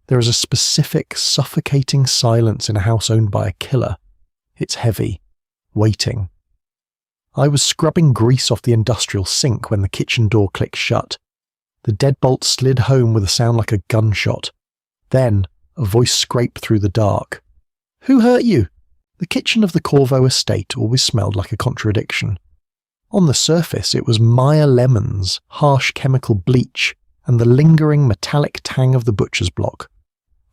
There is a specific, suffocating silence in a house owned by a killer. It's heavy, waiting. I was scrubbing grease off the industrial sink when the kitchen door clicked shut. The deadbolt slid home with a sound like a gunshot. Then, a voice scraped through the dark. "Who hurt you?" The kitchen of the Corvo estate always smelled like a contradiction. On the surface, it was Meyer lemons, harsh chemical bleach, and the lingering metallic tang of the butcher's block.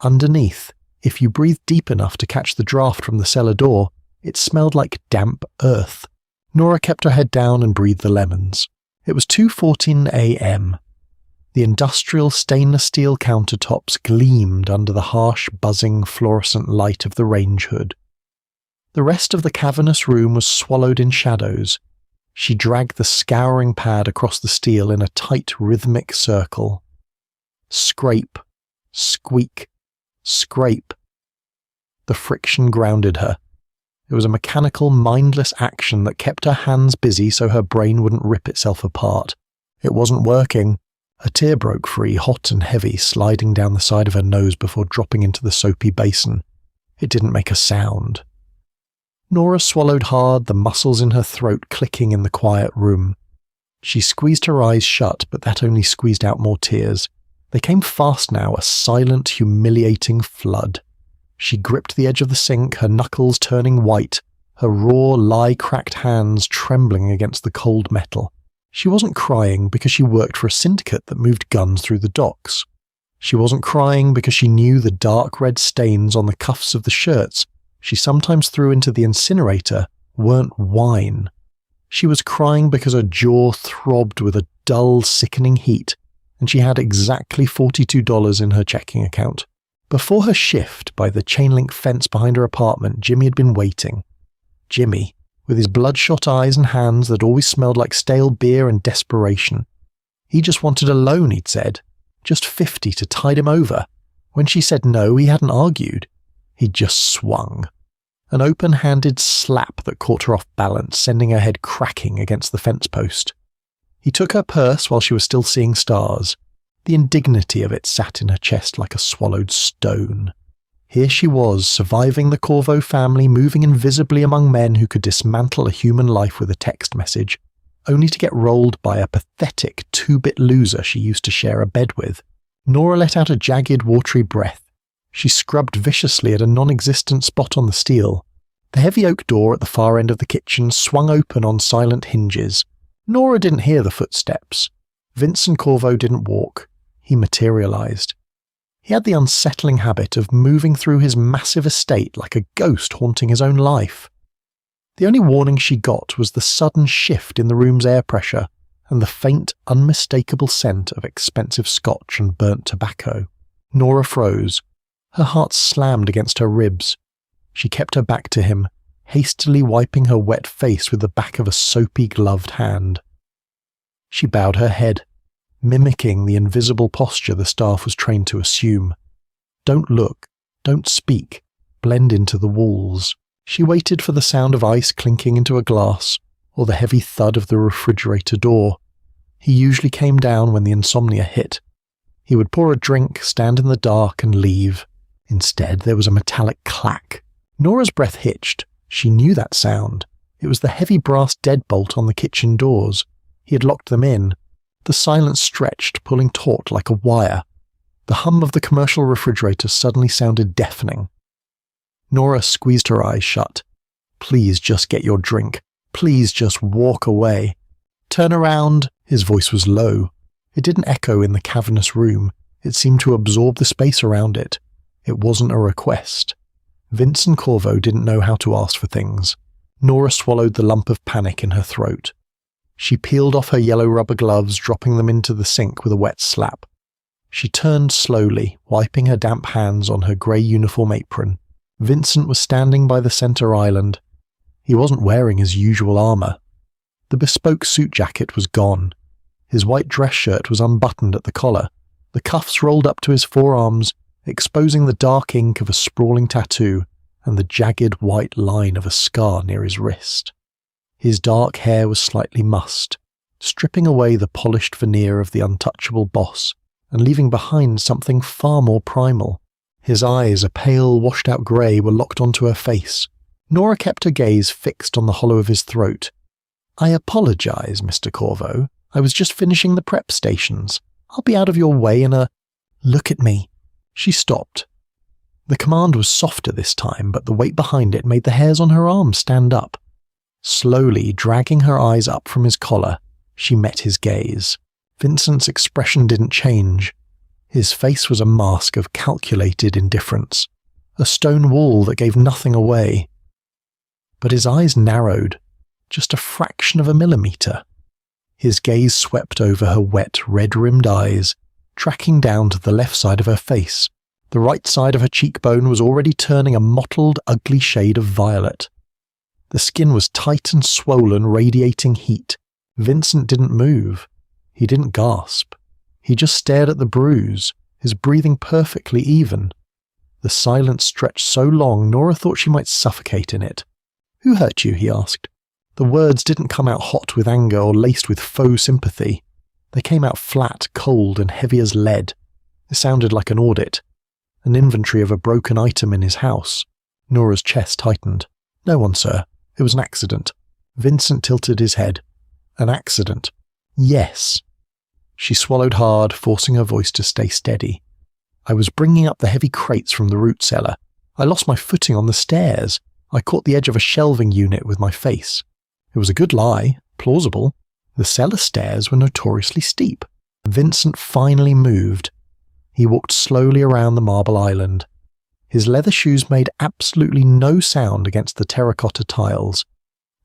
Underneath, if you breathed deep enough to catch the draft from the cellar door, it smelled like damp earth. Nora kept her head down and breathed the lemons. It was 2:14 a.m. The industrial stainless steel countertops gleamed under the harsh, buzzing, fluorescent light of the range hood. The rest of the cavernous room was swallowed in shadows. She dragged the scouring pad across the steel in a tight, rhythmic circle. Scrape, squeak, scrape. The friction grounded her. It was a mechanical, mindless action that kept her hands busy so her brain wouldn't rip itself apart. It wasn't working. A tear broke free, hot and heavy, sliding down the side of her nose before dropping into the soapy basin. It didn't make a sound. Nora swallowed hard, the muscles in her throat clicking in the quiet room. She squeezed her eyes shut, but that only squeezed out more tears. They came fast now, a silent, humiliating flood. She gripped the edge of the sink, her knuckles turning white, her raw, lye-cracked hands trembling against the cold metal. She wasn't crying because she worked for a syndicate that moved guns through the docks. She wasn't crying because she knew the dark red stains on the cuffs of the shirts she sometimes threw into the incinerator weren't wine. She was crying because her jaw throbbed with a dull, sickening heat, and she had exactly $42 in her checking account. Before her shift, by the chain-link fence behind her apartment, Jimmy had been waiting. Jimmy, with his bloodshot eyes and hands that always smelled like stale beer and desperation. He just wanted a loan, he'd said. Just 50 to tide him over. When she said no, he hadn't argued. He'd just swung. An open-handed slap that caught her off balance, sending her head cracking against the fence post. He took her purse while she was still seeing stars. The indignity of it sat in her chest like a swallowed stone. Here she was, surviving the Corvo family, moving invisibly among men who could dismantle a human life with a text message, only to get rolled by a pathetic two-bit loser she used to share a bed with. Nora let out a jagged, watery breath. She scrubbed viciously at a non-existent spot on the steel. The heavy oak door at the far end of the kitchen swung open on silent hinges. Nora didn't hear the footsteps. Vincent Corvo didn't walk. He materialized. He had the unsettling habit of moving through his massive estate like a ghost haunting his own life. The only warning she got was the sudden shift in the room's air pressure and the faint, unmistakable scent of expensive scotch and burnt tobacco. Nora froze. Her heart slammed against her ribs. She kept her back to him, hastily wiping her wet face with the back of a soapy gloved hand. She bowed her head, mimicking the invisible posture the staff was trained to assume. Don't look, don't speak, blend into the walls. She waited for the sound of ice clinking into a glass, or the heavy thud of the refrigerator door. He usually came down when the insomnia hit. He would pour a drink, stand in the dark, and leave. Instead, there was a metallic clack. Nora's breath hitched. She knew that sound. It was the heavy brass deadbolt on the kitchen doors. He had locked them in. The silence stretched, pulling taut like a wire. The hum of the commercial refrigerator suddenly sounded deafening. Nora squeezed her eyes shut. Please just get your drink. Please just walk away. Turn around. His voice was low. It didn't echo in the cavernous room. It seemed to absorb the space around it. It wasn't a request. Vincent Corvo didn't know how to ask for things. Nora swallowed the lump of panic in her throat. She peeled off her yellow rubber gloves, dropping them into the sink with a wet slap. She turned slowly, wiping her damp hands on her grey uniform apron. Vincent was standing by the center island. He wasn't wearing his usual armor. The bespoke suit jacket was gone. His white dress shirt was unbuttoned at the collar. The cuffs rolled up to his forearms, exposing the dark ink of a sprawling tattoo and the jagged white line of a scar near his wrist. His dark hair was slightly mussed, stripping away the polished veneer of the untouchable boss and leaving behind something far more primal. His eyes, a pale, washed-out grey, were locked onto her face. Nora kept her gaze fixed on the hollow of his throat. "I apologise, Mr. Corvo. I was just finishing the prep stations. I'll be out of your way in a—" "Look at me." She stopped. The command was softer this time, but the weight behind it made the hairs on her arms stand up. Slowly, dragging her eyes up from his collar, she met his gaze. Vincent's expression didn't change. His face was a mask of calculated indifference, a stone wall that gave nothing away. But his eyes narrowed, just a fraction of a millimetre. His gaze swept over her wet, red-rimmed eyes, tracking down to the left side of her face. The right side of her cheekbone was already turning a mottled, ugly shade of violet. The skin was tight and swollen, radiating heat. Vincent didn't move. He didn't gasp. He just stared at the bruise, his breathing perfectly even. The silence stretched so long, Nora thought she might suffocate in it. "Who hurt you?" he asked. The words didn't come out hot with anger or laced with faux sympathy. They came out flat, cold, and heavy as lead. It sounded like an audit, an inventory of a broken item in his house. Nora's chest tightened. "No one, sir. It was an accident." Vincent tilted his head. "An accident?" "Yes." She swallowed hard, forcing her voice to stay steady. "I was bringing up the heavy crates from the root cellar. I lost my footing on the stairs. I caught the edge of a shelving unit with my face. It was a good lie, plausible. The cellar stairs were notoriously steep." Vincent finally moved. He walked slowly around the marble island. His leather shoes made absolutely no sound against the terracotta tiles.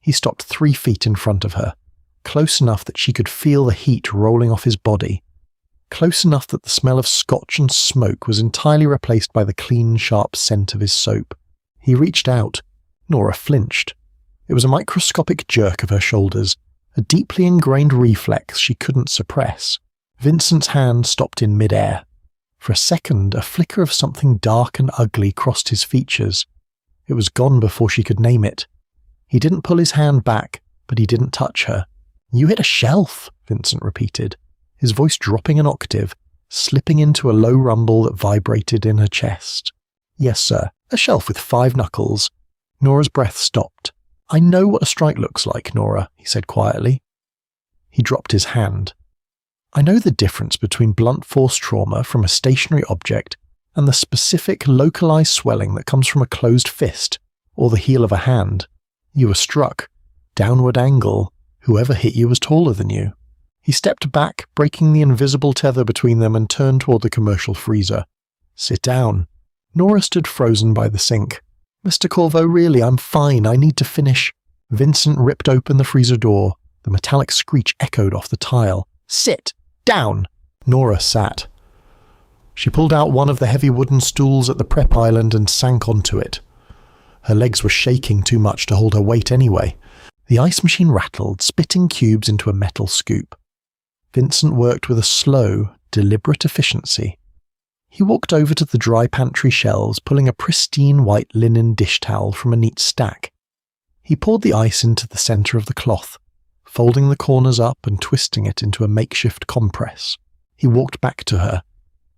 He stopped 3 feet in front of her, close enough that she could feel the heat rolling off his body, close enough that the smell of scotch and smoke was entirely replaced by the clean, sharp scent of his soap. He reached out. Nora flinched. It was a microscopic jerk of her shoulders, a deeply ingrained reflex she couldn't suppress. Vincent's hand stopped in mid-air. For a second, a flicker of something dark and ugly crossed his features. It was gone before she could name it. He didn't pull his hand back, but he didn't touch her. "You hit a shelf," Vincent repeated, his voice dropping an octave, slipping into a low rumble that vibrated in her chest. "Yes, sir. A shelf with 5 knuckles." Nora's breath stopped. "I know what a strike looks like, Nora," he said quietly. He dropped his hand. "I know the difference between blunt force trauma from a stationary object and the specific localized swelling that comes from a closed fist or the heel of a hand. You were struck. Downward angle. Whoever hit you was taller than you." He stepped back, breaking the invisible tether between them, and turned toward the commercial freezer. "Sit down." Nora stood frozen by the sink. "Mr. Corvo, really, I'm fine. I need to finish." Vincent ripped open the freezer door. The metallic screech echoed off the tile. "Sit down." Nora sat. She pulled out one of the heavy wooden stools at the prep island and sank onto it. Her legs were shaking too much to hold her weight anyway. The ice machine rattled, spitting cubes into a metal scoop. Vincent worked with a slow, deliberate efficiency. He walked over to the dry pantry shelves, pulling a pristine white linen dish towel from a neat stack. He poured the ice into the centre of the cloth, folding the corners up and twisting it into a makeshift compress. He walked back to her.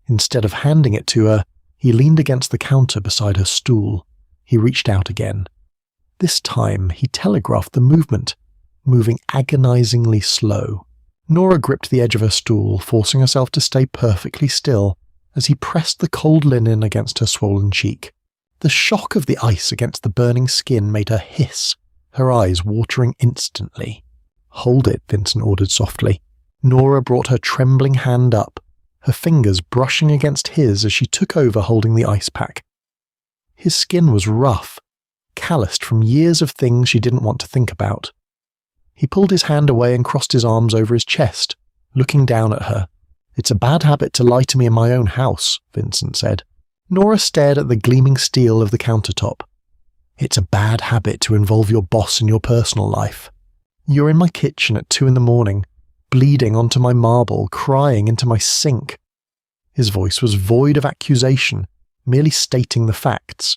Instead of handing it to her, he leaned against the counter beside her stool. He reached out again. This time, he telegraphed the movement, moving agonizingly slow. Nora gripped the edge of her stool, forcing herself to stay perfectly still as he pressed the cold linen against her swollen cheek. The shock of the ice against the burning skin made her hiss, her eyes watering instantly. "Hold it," Vincent ordered softly. Nora brought her trembling hand up, her fingers brushing against his as she took over holding the ice pack. His skin was rough, calloused from years of things she didn't want to think about. He pulled his hand away and crossed his arms over his chest, looking down at her. "It's a bad habit to lie to me in my own house," Vincent said. Nora stared at the gleaming steel of the countertop. "It's a bad habit to involve your boss in your personal life. You're in my kitchen at 2 a.m, bleeding onto my marble, crying into my sink." His voice was void of accusation, merely stating the facts.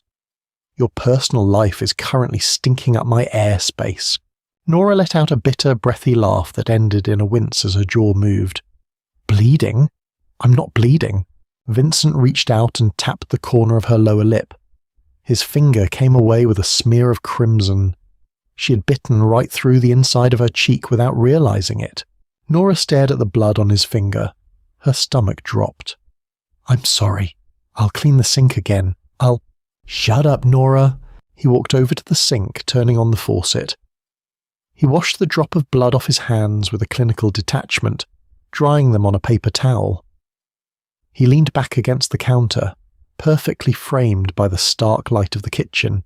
"Your personal life is currently stinking up my airspace." Nora let out a bitter, breathy laugh that ended in a wince as her jaw moved. "Bleeding? I'm not bleeding." Vincent reached out and tapped the corner of her lower lip. His finger came away with a smear of crimson. She had bitten right through the inside of her cheek without realizing it. Nora stared at the blood on his finger. Her stomach dropped. "I'm sorry. I'll clean the sink again. I'll—" "Shut up, Nora." He walked over to the sink, turning on the faucet. He washed the drop of blood off his hands with a clinical detachment, drying them on a paper towel. He leaned back against the counter, perfectly framed by the stark light of the kitchen.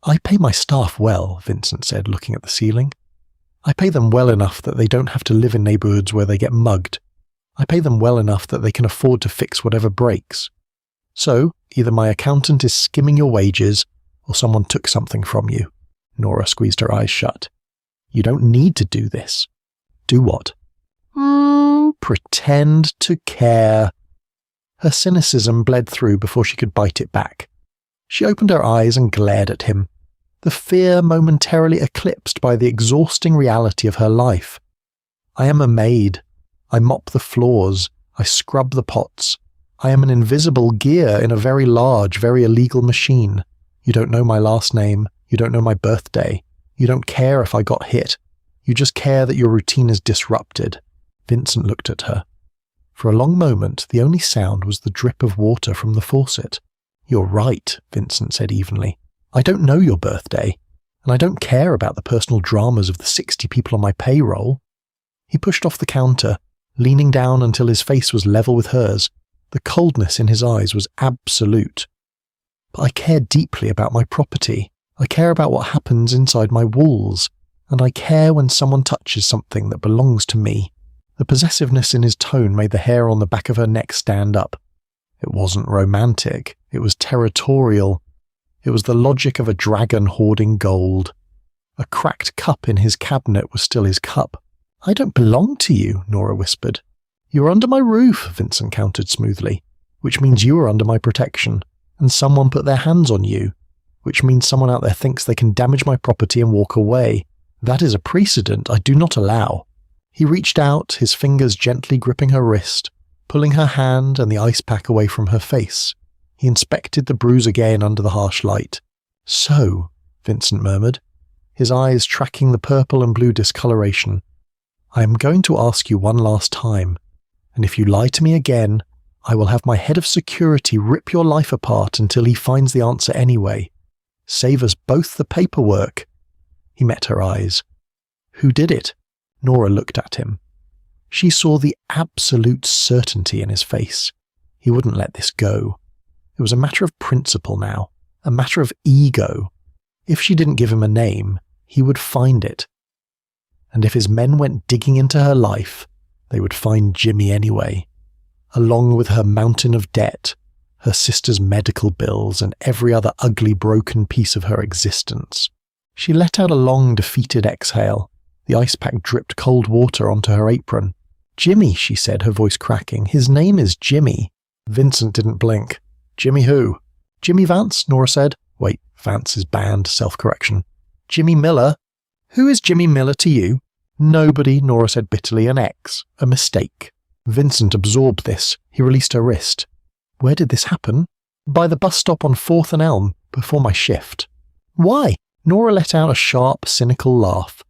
"I pay my staff well," Vincent said, looking at the ceiling. "I pay them well enough that they don't have to live in neighborhoods where they get mugged. I pay them well enough that they can afford to fix whatever breaks. So, either my accountant is skimming your wages, or someone took something from you." Nora squeezed her eyes shut. "You don't need to do this." "Do what?" Pretend to care." Her cynicism bled through before she could bite it back. She opened her eyes and glared at him, the fear momentarily eclipsed by the exhausting reality of her life. "I am a maid. I mop the floors. I scrub the pots. I am an invisible gear in a very large, very illegal machine. You don't know my last name. You don't know my birthday. You don't care if I got hit. You just care that your routine is disrupted." Vincent looked at her. For a long moment, the only sound was the drip of water from the faucet. "You're right," Vincent said evenly. "I don't know your birthday, and I don't care about the personal dramas of the 60 people on my payroll." He pushed off the counter, leaning down until his face was level with hers. The coldness in his eyes was absolute. "But I care deeply about my property. I care about what happens inside my walls, and I care when someone touches something that belongs to me." The possessiveness in his tone made the hair on the back of her neck stand up. It wasn't romantic. It was territorial. It was the logic of a dragon hoarding gold. A cracked cup in his cabinet was still his cup. "I don't belong to you," Nora whispered. "You're under my roof," Vincent countered smoothly, "which means you are under my protection, and someone put their hands on you, which means someone out there thinks they can damage my property and walk away. That is a precedent I do not allow." He reached out, his fingers gently gripping her wrist, pulling her hand and the ice pack away from her face. He inspected the bruise again under the harsh light. "So," Vincent murmured, his eyes tracking the purple and blue discoloration, "I am going to ask you one last time, and if you lie to me again, I will have my head of security rip your life apart until he finds the answer anyway. Save us both the paperwork." He met her eyes. "Who did it?" Nora looked at him. She saw the absolute certainty in his face. He wouldn't let this go. It was a matter of principle now, a matter of ego. If she didn't give him a name, he would find it. And if his men went digging into her life, they would find Jimmy anyway, along with her mountain of debt, her sister's medical bills, and every other ugly broken piece of her existence. She let out a long, defeated exhale. The ice pack dripped cold water onto her apron. "Jimmy," she said, her voice cracking. "His name is Jimmy." Vincent didn't blink. "Jimmy who?" "Jimmy Vance," Nora said. Wait, Vance is banned, self-correction. "Jimmy Miller." "Who is Jimmy Miller to you?" "Nobody," Nora said bitterly. "An ex. A mistake." Vincent absorbed this. He released her wrist. "Where did this happen?" "By the bus stop on 4th and Elm, before my shift." "Why?" Nora let out a sharp, cynical laugh.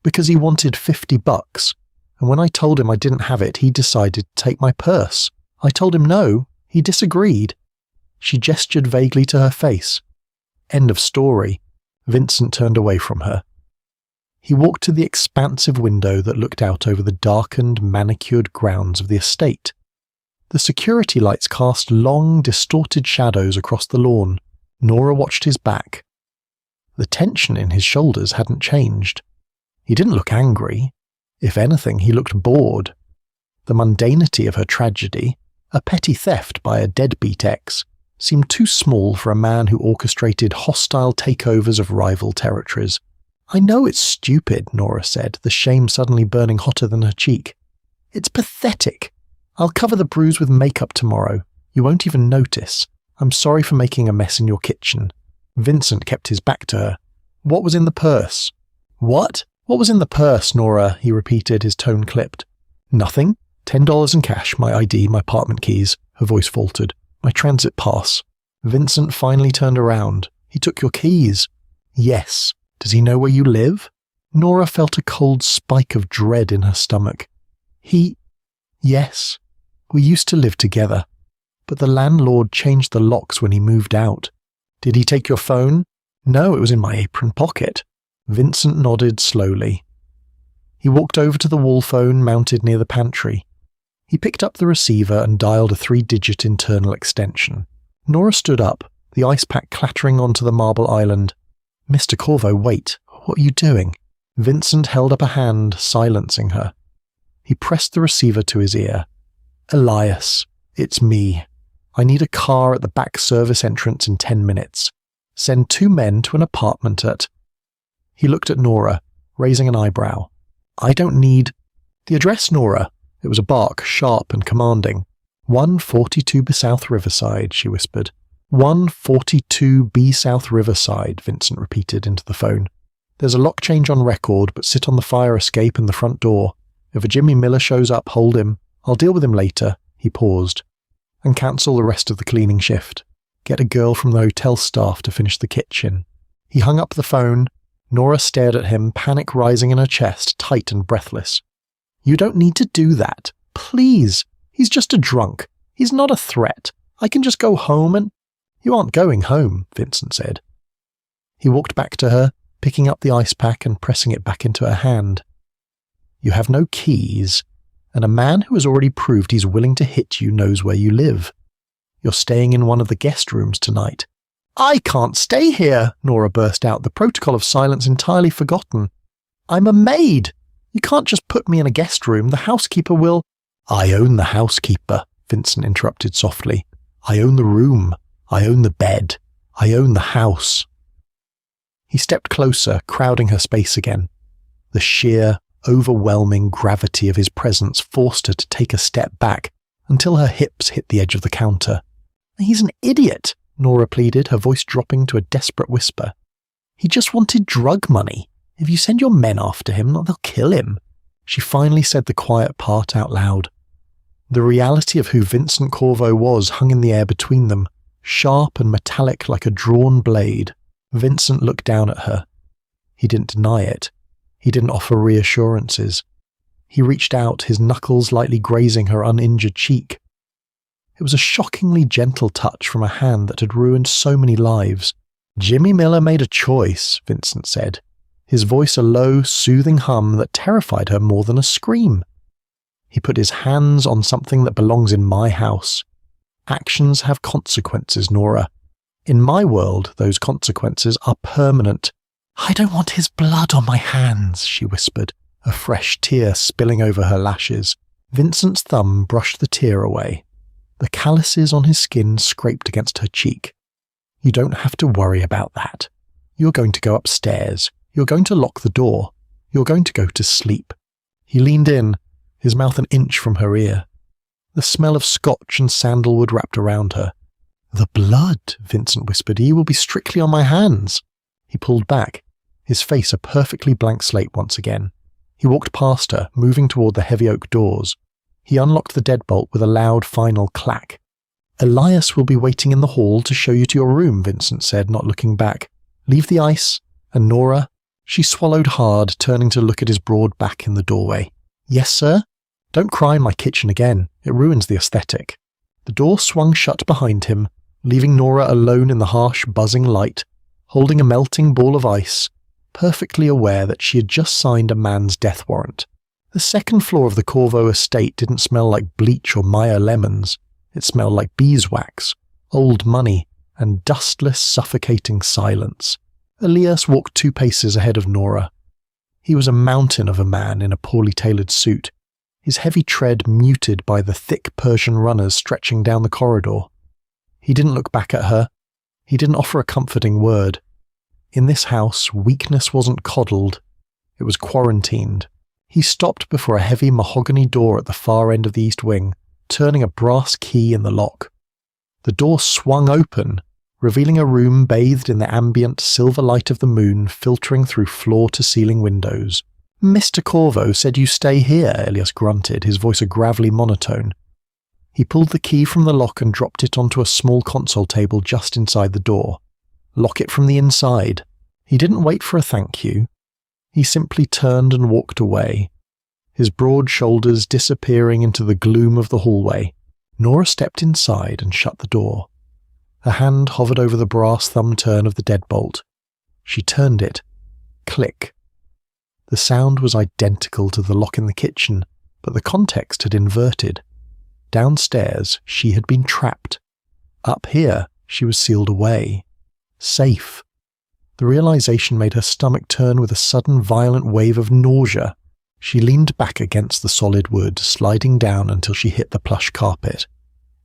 "Because he wanted $50, and when I told him I didn't have it, he decided to take my purse. I told him no. He disagreed." She gestured vaguely to her face. End of story. Vincent turned away from her. He walked to the expansive window that looked out over the darkened, manicured grounds of the estate. The security lights cast long, distorted shadows across the lawn. Nora watched his back. The tension in his shoulders hadn't changed. He didn't look angry. If anything, he looked bored. The mundanity of her tragedy, a petty theft by a deadbeat ex, seemed too small for a man who orchestrated hostile takeovers of rival territories. "I know it's stupid," Nora said, the shame suddenly burning hotter than her cheek. "It's pathetic. I'll cover the bruise with makeup tomorrow. You won't even notice. I'm sorry for making a mess in your kitchen." Vincent kept his back to her. "What was in the purse?" "What? What was in the purse, Nora?" he repeated, his tone clipped. "Nothing. $10 in cash, my ID, my apartment keys." her voice faltered. "My transit pass." Vincent finally turned around. "He took your keys." "Yes. Does he know where you live?" Nora felt a cold spike of dread in her stomach. Yes. We used to live together. But the landlord changed the locks when he moved out." "Did he take your phone?" "No, it was in my apron pocket." Vincent nodded slowly. He walked over to the wall phone mounted near the pantry. He picked up the receiver and dialed a 3-digit internal extension. Nora stood up, the ice pack clattering onto the marble island. "Mr. Corvo, wait. What are you doing?" Vincent held up a hand, silencing her. He pressed the receiver to his ear. "Elias, it's me. I need a car at the back service entrance in 10 minutes. Send 2 men to an apartment at..." He looked at Nora, raising an eyebrow. "I don't need..." "The address, Nora." It was a bark, sharp and commanding. 142B South Riverside, she whispered. 142B South Riverside, Vincent repeated into the phone. "There's a lock change on record, but sit on the fire escape in the front door. If a Jimmy Miller shows up, hold him. I'll deal with him later." He paused. "And cancel the rest of the cleaning shift. Get a girl from the hotel staff to finish the kitchen." He hung up the phone. Nora stared at him, panic rising in her chest, tight and breathless. "You don't need to do that. Please. He's just a drunk. He's not a threat. I can just go home and..." "You aren't going home," Vincent said. He walked back to her, picking up the ice pack and pressing it back into her hand. "You have no keys, and a man who has already proved he's willing to hit you knows where you live. You're staying in one of the guest rooms tonight." "I can't stay here," Nora burst out, the protocol of silence entirely forgotten. "I'm a maid. You can't just put me in a guest room. The housekeeper will..." "I own the housekeeper," Vincent interrupted softly. "I own the room. I own the bed. I own the house." He stepped closer, crowding her space again. The sheer, overwhelming gravity of his presence forced her to take a step back until her hips hit the edge of the counter. "He's an idiot," Nora pleaded, her voice dropping to a desperate whisper. "He just wanted drug money. If you send your men after him, they'll kill him." She finally said the quiet part out loud. The reality of who Vincent Corvo was hung in the air between them, sharp and metallic like a drawn blade. Vincent looked down at her. He didn't deny it. He didn't offer reassurances. He reached out, his knuckles lightly grazing her uninjured cheek. It was a shockingly gentle touch from a hand that had ruined so many lives. "Jimmy Miller made a choice," Vincent said, his voice a low, soothing hum that terrified her more than a scream. "He put his hands on something that belongs in my house. Actions have consequences, Nora. In my world, those consequences are permanent." "I don't want his blood on my hands," she whispered, a fresh tear spilling over her lashes. Vincent's thumb brushed the tear away. The calluses on his skin scraped against her cheek. "You don't have to worry about that. You're going to go upstairs. You're going to lock the door. You're going to go to sleep." He leaned in, his mouth an inch from her ear. The smell of scotch and sandalwood wrapped around her. "The blood," Vincent whispered. "He will be strictly on my hands." He pulled back, his face a perfectly blank slate once again. He walked past her, moving toward the heavy oak doors. He unlocked the deadbolt with a loud final clack. "Elias will be waiting in the hall to show you to your room," Vincent said, not looking back. "Leave the ice." And Nora, she swallowed hard, turning to look at his broad back in the doorway. "Yes, sir?" "Don't cry in my kitchen again. It ruins the aesthetic." The door swung shut behind him, leaving Nora alone in the harsh, buzzing light, holding a melting ball of ice, perfectly aware that she had just signed a man's death warrant. The second floor of the Corvo estate didn't smell like bleach or Meyer lemons. It smelled like beeswax, old money, and dustless, suffocating silence. Elias walked 2 paces ahead of Nora. He was a mountain of a man in a poorly tailored suit, his heavy tread muted by the thick Persian runners stretching down the corridor. He didn't look back at her. He didn't offer a comforting word. In this house, weakness wasn't coddled. It was quarantined. He stopped before a heavy mahogany door at the far end of the east wing, turning a brass key in the lock. The door swung open, revealing a room bathed in the ambient silver light of the moon filtering through floor-to-ceiling windows. "Mr. Corvo said you stay here," Elias grunted, his voice a gravelly monotone. He He pulled the key from the lock and dropped it onto a small console table just inside the door. Lock it from the inside. He didn't wait for a thank you. He simply turned and walked away, his broad shoulders disappearing into the gloom of the hallway. Nora stepped inside and shut the door. Her hand hovered over the brass thumb turn of the deadbolt. She turned it. Click. The sound was identical to the lock in the kitchen, but the context had inverted. Downstairs, she had been trapped. Up here, she was sealed away. Safe. The realization made her stomach turn with a sudden violent wave of nausea. She leaned back against the solid wood, sliding down until she hit the plush carpet.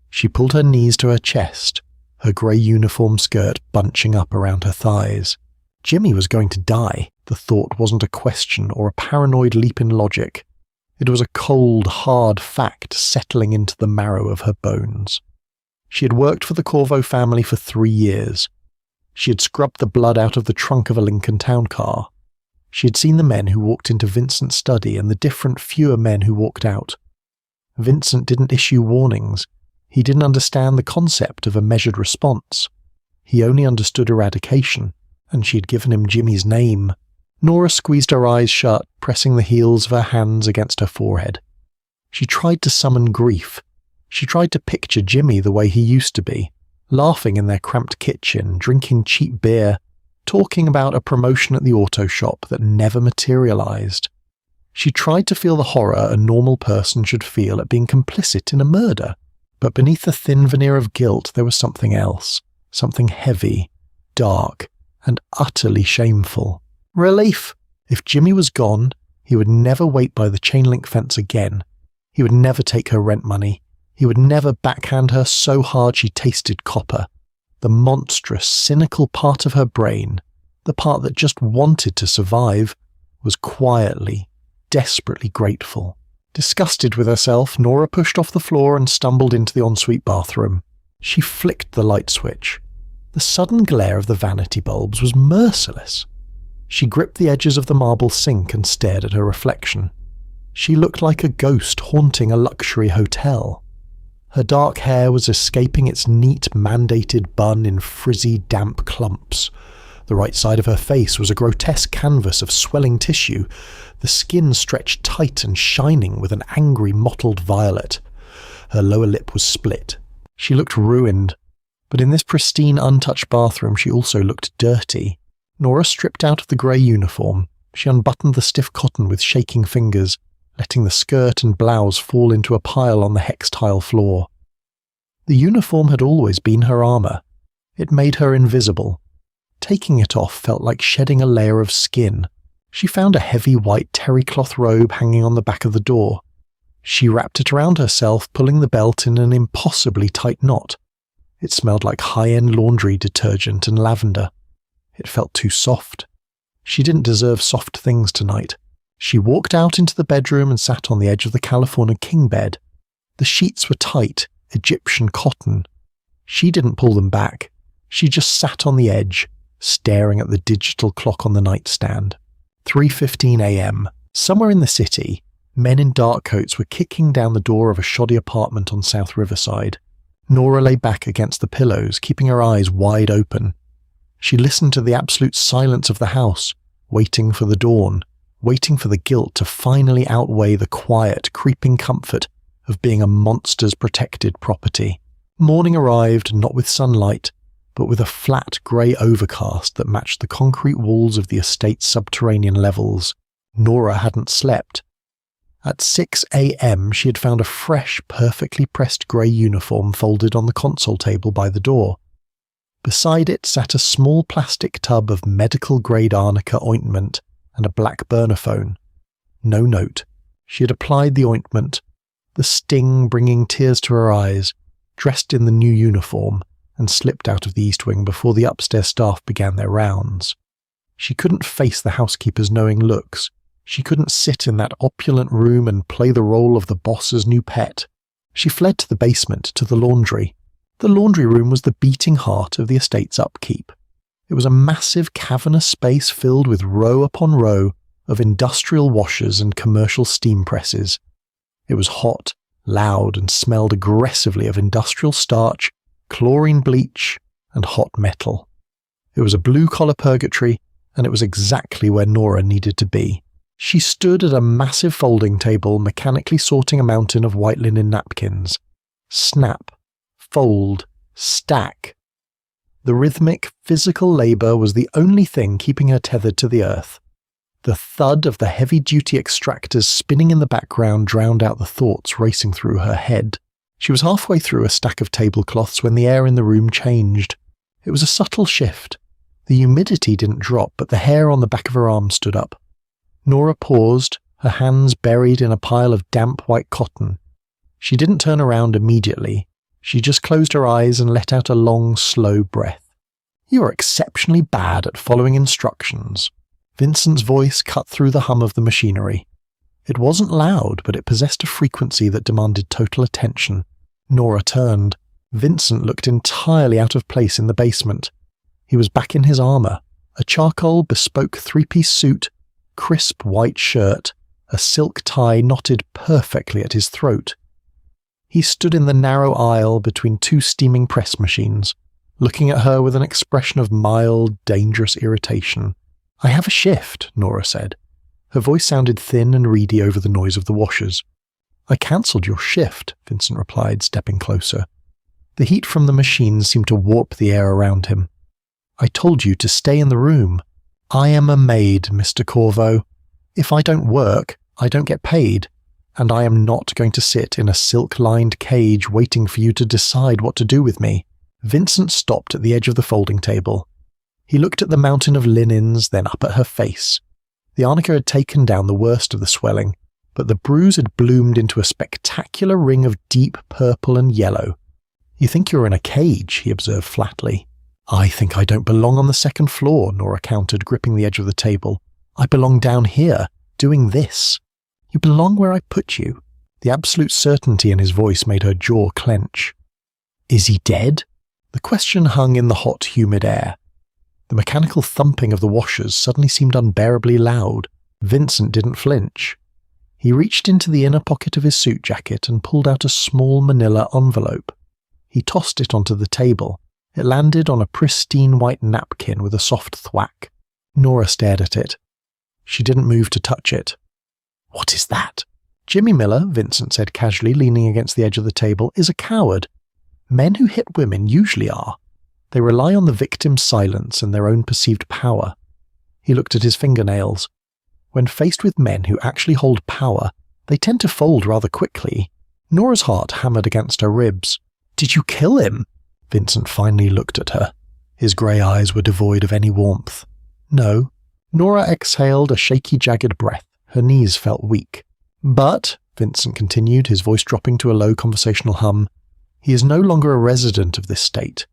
She pulled her knees to her chest, her grey uniform skirt bunching up around her thighs. Jimmy was going to die. The thought wasn't a question or a paranoid leap in logic. It was a cold, hard fact settling into the marrow of her bones. She had worked for the Corvo family for 3 years. She had scrubbed the blood out of the trunk of a Lincoln Town car. She had seen the men who walked into Vincent's study and the different, fewer men who walked out. Vincent didn't issue warnings. He didn't understand the concept of a measured response. He only understood eradication, and she had given him Jimmy's name. Nora squeezed her eyes shut, pressing the heels of her hands against her forehead. She tried to summon grief. She tried to picture Jimmy the way he used to be, laughing in their cramped kitchen, drinking cheap beer, talking about a promotion at the auto shop that never materialized. She tried to feel the horror a normal person should feel at being complicit in a murder, but beneath the thin veneer of guilt there was something else, something heavy, dark, and utterly shameful. Relief! If Jimmy was gone, he would never wait by the chain-link fence again. He would never take her rent money. He would never backhand her so hard she tasted copper. The monstrous, cynical part of her brain, the part that just wanted to survive, was quietly, desperately grateful. Disgusted with herself, Nora pushed off the floor and stumbled into the ensuite bathroom. She flicked the light switch. The sudden glare of the vanity bulbs was merciless. She gripped the edges of the marble sink and stared at her reflection. She looked like a ghost haunting a luxury hotel. Her dark hair was escaping its neat, mandated bun in frizzy, damp clumps. The right side of her face was a grotesque canvas of swelling tissue, the skin stretched tight and shining with an angry, mottled violet. Her lower lip was split. She looked ruined, but in this pristine, untouched bathroom she also looked dirty. Nora stripped out of the grey uniform. She unbuttoned the stiff cotton with shaking fingers, letting the skirt and blouse fall into a pile on the hex tile floor. The uniform had always been her armour. It made her invisible. Taking it off felt like shedding a layer of skin. She found a heavy white terry cloth robe hanging on the back of the door. She wrapped it around herself, pulling the belt in an impossibly tight knot. It smelled like high-end laundry detergent and lavender. It felt too soft. She didn't deserve soft things tonight. She walked out into the bedroom and sat on the edge of the California king bed. The sheets were tight, Egyptian cotton. She didn't pull them back. She just sat on the edge, staring at the digital clock on the nightstand. 3:15 a.m. Somewhere in the city, men in dark coats were kicking down the door of a shoddy apartment on South Riverside. Nora lay back against the pillows, keeping her eyes wide open. She listened to the absolute silence of the house, waiting for the dawn, waiting for the guilt to finally outweigh the quiet, creeping comfort of being a monster's protected property. Morning arrived, not with sunlight, but with a flat grey overcast that matched the concrete walls of the estate's subterranean levels. Nora hadn't slept. At 6 a.m. she had found a fresh, perfectly pressed grey uniform folded on the console table by the door. Beside it sat a small plastic tub of medical-grade arnica ointment and a black burner phone. No note. She had applied the ointment, the sting bringing tears to her eyes, dressed in the new uniform, and slipped out of the East Wing before the upstairs staff began their rounds. She couldn't face the housekeeper's knowing looks. She couldn't sit in that opulent room and play the role of the boss's new pet. She fled to the basement, to the laundry. The laundry room was the beating heart of the estate's upkeep. It was a massive cavernous space filled with row upon row of industrial washers and commercial steam presses. It was hot loud and smelled aggressively of industrial starch, chlorine bleach, and hot metal. It was a blue-collar purgatory, and it was exactly where Nora needed to be. She stood at a massive folding table, mechanically sorting a mountain of white linen napkins. Snap, fold, stack. The rhythmic, physical labour was the only thing keeping her tethered to the earth. The thud of the heavy-duty extractors spinning in the background drowned out the thoughts racing through her head. She was halfway through a stack of tablecloths when the air in the room changed. It was a subtle shift. The humidity didn't drop, but the hair on the back of her arm stood up. Nora paused, her hands buried in a pile of damp white cotton. She didn't turn around immediately. She just closed her eyes and let out a long, slow breath. "You are exceptionally bad at following instructions." Vincent's voice cut through the hum of the machinery. It wasn't loud, but it possessed a frequency that demanded total attention. Nora turned. Vincent looked entirely out of place in the basement. He was back in his armour, a charcoal bespoke three-piece suit, crisp white shirt, a silk tie knotted perfectly at his throat. He stood in the narrow aisle between two steaming press machines, looking at her with an expression of mild, dangerous irritation. "I have a shift," Nora said. Her voice sounded thin and reedy over the noise of the washers. "I cancelled your shift," Vincent replied, stepping closer. The heat from the machines seemed to warp the air around him. "I told you to stay in the room. I am a maid, Mr. Corvo. If I don't work, I don't get paid, and I am not going to sit in a silk-lined cage waiting for you to decide what to do with me." Vincent stopped at the edge of the folding table. He looked at the mountain of linens, then up at her face. The arnica had taken down the worst of the swelling, but the bruise had bloomed into a spectacular ring of deep purple and yellow. "You think you're in a cage," he observed flatly. "I think I don't belong on the second floor," Nora countered, gripping the edge of the table. "I belong down here, doing this." "You belong where I put you." The absolute certainty in his voice made her jaw clench. "Is he dead?" The question hung in the hot, humid air. The mechanical thumping of the washers suddenly seemed unbearably loud. Vincent didn't flinch. He reached into the inner pocket of his suit jacket and pulled out a small manila envelope. He tossed it onto the table. It landed on a pristine white napkin with a soft thwack. Nora stared at it. She didn't move to touch it. "What is that?" "Jimmy Miller," Vincent said casually, leaning against the edge of the table, "is a coward. Men who hit women usually are. They rely on the victim's silence and their own perceived power." He looked at his fingernails. When faced with men who actually hold power, they tend to fold rather quickly. Nora's heart hammered against her ribs. "Did you kill him?" Vincent finally looked at her. His grey eyes were devoid of any warmth. "No." Nora exhaled a shaky, jagged breath. Her knees felt weak. "But," Vincent continued, his voice dropping to a low conversational hum, "he is no longer a resident of this state.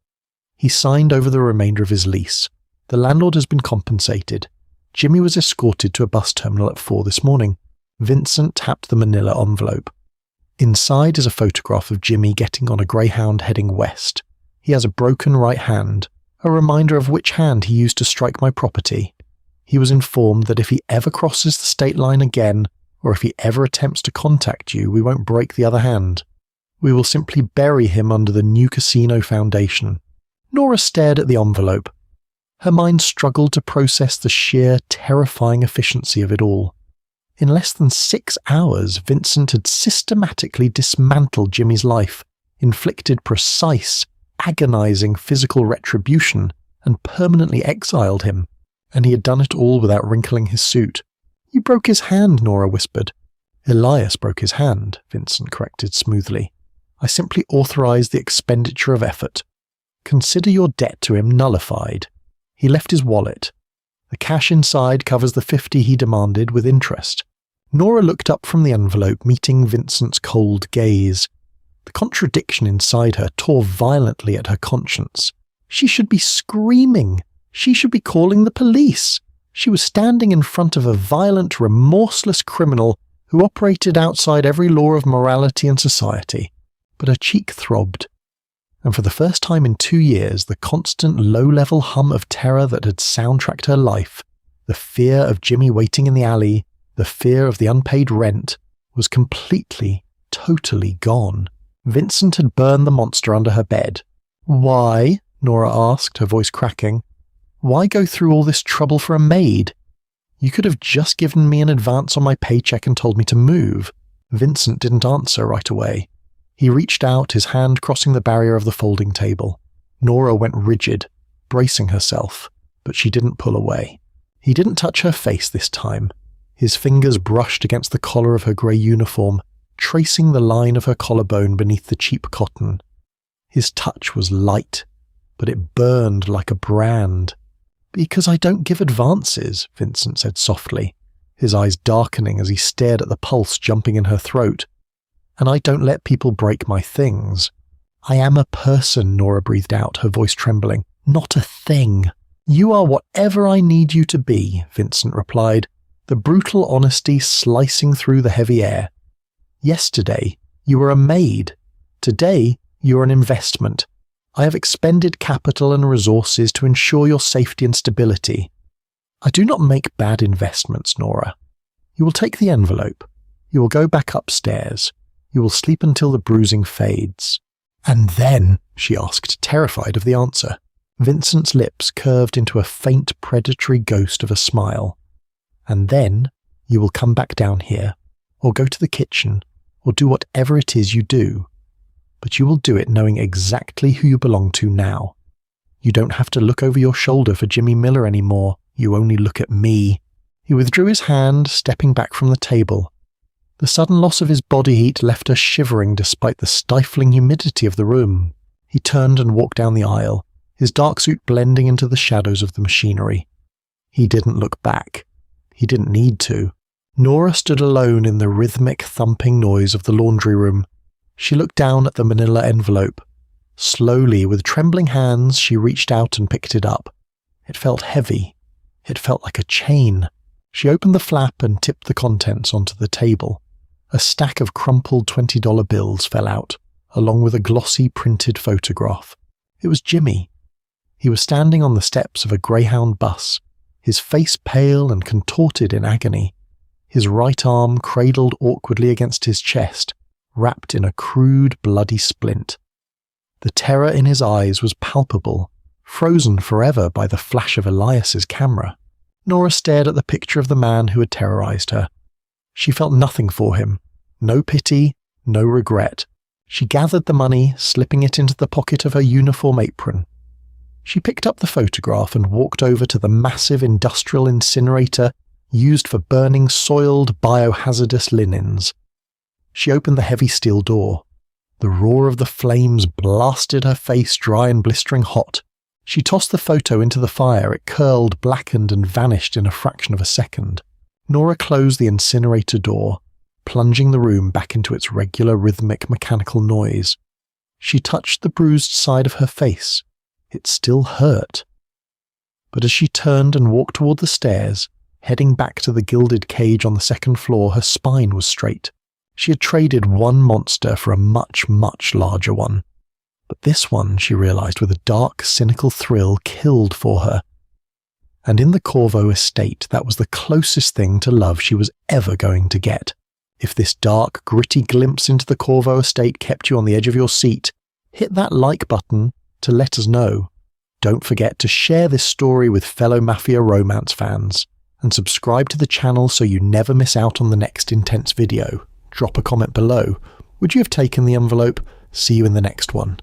He signed over the remainder of his lease. The landlord has been compensated. Jimmy was escorted to a bus terminal at 4 this morning." Vincent tapped the manila envelope. Inside is a photograph of Jimmy getting on a greyhound heading west. He has a broken right hand, a reminder of which hand he used to strike my property. He was informed that if he ever crosses the state line again, or if he ever attempts to contact you, we won't break the other hand. We will simply bury him under the new casino foundation. Nora stared at the envelope. Her mind struggled to process the sheer, terrifying efficiency of it all. In less than 6 hours, Vincent had systematically dismantled Jimmy's life, inflicted precise, agonizing physical retribution, and permanently exiled him. And he had done it all without wrinkling his suit. "You broke his hand," Nora whispered. "Elias broke his hand," Vincent corrected smoothly. "I simply authorized the expenditure of effort. Consider your debt to him nullified." He left his wallet. The cash inside covers the 50 he demanded with interest. Nora looked up from the envelope, meeting Vincent's cold gaze. The contradiction inside her tore violently at her conscience. She should be screaming. She should be calling the police. She was standing in front of a violent, remorseless criminal who operated outside every law of morality and society. But her cheek throbbed. And for the first time in 2 years, the constant low-level hum of terror that had soundtracked her life, the fear of Jimmy waiting in the alley, the fear of the unpaid rent, was completely, totally gone. Vincent had burned the monster under her bed. "Why?" Nora asked, her voice cracking. "Why go through all this trouble for a maid? You could have just given me an advance on my paycheck and told me to move." Vincent didn't answer right away. He reached out, his hand crossing the barrier of the folding table. Nora went rigid, bracing herself, but she didn't pull away. He didn't touch her face this time. His fingers brushed against the collar of her grey uniform, tracing the line of her collarbone beneath the cheap cotton. His touch was light, but it burned like a brand. "Because I don't give advances," Vincent said softly, his eyes darkening as he stared at the pulse jumping in her throat. "And I don't let people break my things." "I am a person," Nora breathed out, her voice trembling. "Not a thing." "You are whatever I need you to be," Vincent replied, the brutal honesty slicing through the heavy air. "Yesterday, you were a maid. Today, you are an investment. I have expended capital and resources to ensure your safety and stability. I do not make bad investments, Nora. You will take the envelope. You will go back upstairs. You will sleep until the bruising fades." "And then?" she asked, terrified of the answer. Vincent's lips curved into a faint predatory ghost of a smile. "And then you will come back down here, or go to the kitchen, or do whatever it is you do. But you will do it knowing exactly who you belong to now. You don't have to look over your shoulder for Jimmy Miller anymore. You only look at me." He withdrew his hand, stepping back from the table. The sudden loss of his body heat left her shivering despite the stifling humidity of the room. He turned and walked down the aisle, his dark suit blending into the shadows of the machinery. He didn't look back. He didn't need to. Nora stood alone in the rhythmic thumping noise of the laundry room. She looked down at the manila envelope. Slowly, with trembling hands, she reached out and picked it up. It felt heavy. It felt like a chain. She opened the flap and tipped the contents onto the table. A stack of crumpled $20 bills fell out, along with a glossy printed photograph. It was Jimmy. He was standing on the steps of a Greyhound bus, his face pale and contorted in agony, his right arm cradled awkwardly against his chest, wrapped in a crude, bloody splint. The terror in his eyes was palpable, frozen forever by the flash of Elias's camera. Nora stared at the picture of the man who had terrorized her. She felt nothing for him, no pity, no regret. She gathered the money, slipping it into the pocket of her uniform apron. She picked up the photograph and walked over to the massive industrial incinerator used for burning soiled, biohazardous linens. She opened the heavy steel door. The roar of the flames blasted her face dry and blistering hot. She tossed the photo into the fire. It curled, blackened, and vanished in a fraction of a second. Nora closed the incinerator door, plunging the room back into its regular rhythmic mechanical noise. She touched the bruised side of her face. It still hurt. But as she turned and walked toward the stairs, heading back to the gilded cage on the second floor, her spine was straight. She had traded one monster for a much, much larger one. But this one, she realized with a dark, cynical thrill, killed for her. And in the Corvo estate, that was the closest thing to love she was ever going to get. If this dark, gritty glimpse into the Corvo estate kept you on the edge of your seat, hit that like button to let us know. Don't forget to share this story with fellow Mafia romance fans, and subscribe to the channel so you never miss out on the next intense video. Drop a comment below. Would you have taken the envelope? See you in the next one.